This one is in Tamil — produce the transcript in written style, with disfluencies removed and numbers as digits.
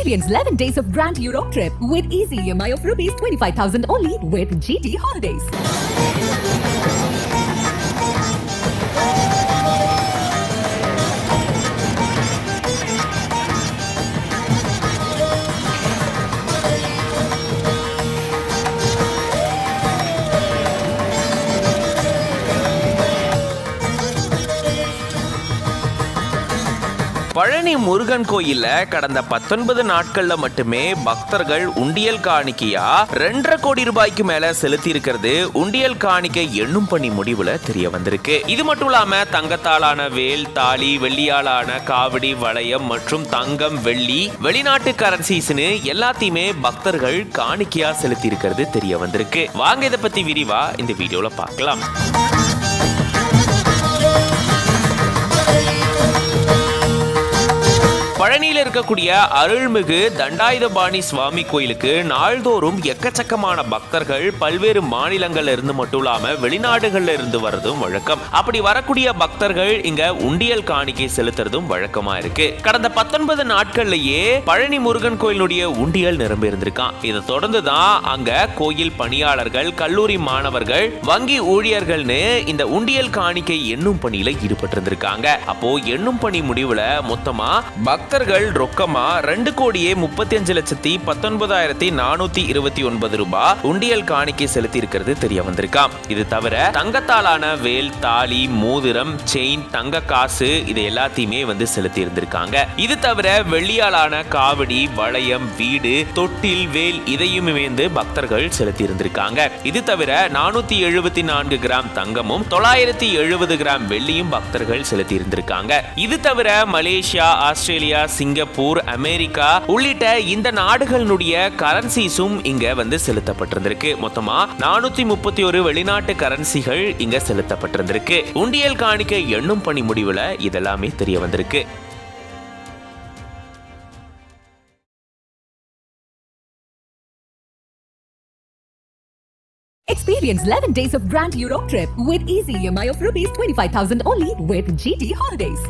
Experience 11 days of Grand Europe trip with easy EMI of rupees 25,000 only with GT Holidays. Palani Murugan கோயில்ல கடந்த 19 நாட்கள்ல மட்டுமே பக்தர்கள் உண்டியல் காணிக்கையா 2.5 கோடி ரூபாய்க்கு மேல செலுத்தி இருக்கிறது உண்டியல் காணிக்கை எண்ணும் பணி முடிவுல தெரிய வந்திருக்கு. இது மட்டும் இல்லாம தங்கத்தாலான வேல், தாலி, வெள்ளியாலான காவடி, வளையம் மற்றும் தங்கம், வெள்ளி, வெளிநாட்டு கரன்சிஸ்னு எல்லாத்தையுமே பக்தர்கள் காணிக்கையா செலுத்தி இருக்கிறது தெரிய வந்திருக்கு. வாங்க இதை பத்தி விரிவா இந்த வீடியோல பார்க்கலாம். பழனியில் இருக்கக்கூடிய அருள்மிகு தண்டாயுதபாணி சுவாமி கோயிலுக்கு நாள்தோறும் எக்கச்சக்கமான பக்தர்கள் பல்வேறு மாநிலங்கள்ல இருந்து மட்டும் இல்லாம வெளிநாடுகள்ல இருந்து வர்றதும் வழக்கம். அப்படி வரக்கூடிய பக்தர்கள் இங்க உண்டியல் காணிக்கை செலுத்துறதும் வழக்கமா இருக்கு. கடந்த 19 நாட்கள்லயே பழனி முருகன் கோயிலுடைய உண்டியல் நிரம்பி இருந்திருக்கான். இதை தொடர்ந்துதான் அங்க கோயில் பணியாளர்கள், கல்லூரி மாணவர்கள், வங்கி ஊழியர்கள்னு இந்த உண்டியல் காணிக்கை எண்ணும் பணியில ஈடுபட்டு இருந்திருக்காங்க. அப்போ எண்ணும் பணி முடிவுல மொத்தமா பக்தர்கள் ரொக்கமா 2,35,19,429 ரூபாய் உண்டியல் காணிக்கை செலுத்தி இருக்கிறது தெரிய வந்திருக்காம். இது தவிர தங்கத்தாலான வேல், தாலி, மோதிரம், செயின், தங்க காசு இது எல்லாத்தையுமே செலுத்தி இருந்திருக்காங்க. இது தவிர வெள்ளியாலான காவடி, வளையம், வீடு, தொட்டில், வேல் இதையுமே பக்தர்கள் செலுத்தி இருந்திருக்காங்க. இது தவிர 474 கிராம் தங்கமும் 970 கிராம் வெள்ளியும் பக்தர்கள் செலுத்தி இருந்திருக்காங்க. இது தவிர மலேசியா, ஆஸ்திரேலியா, சிங்கப்பூர், அமெரிக்கா உள்ளிட்ட இந்த நாடுகளுடைய கரன்சிஸும் இங்க செலுத்தப்பட்டிருந்திருக்கு. மொத்தமா 431 வெளிநாட்டு கரன்சிகள் இங்க செலுத்தப்பட்டிருந்திருக்கு. உண்டியல் காணிக்கை எண்ணும் பணி முடிவுல இதெல்லாமே தெரிய வந்திருக்கு. Experience 11 days of Grand Europe trip with easy EMI of rupees 25,000 only with GT Holidays.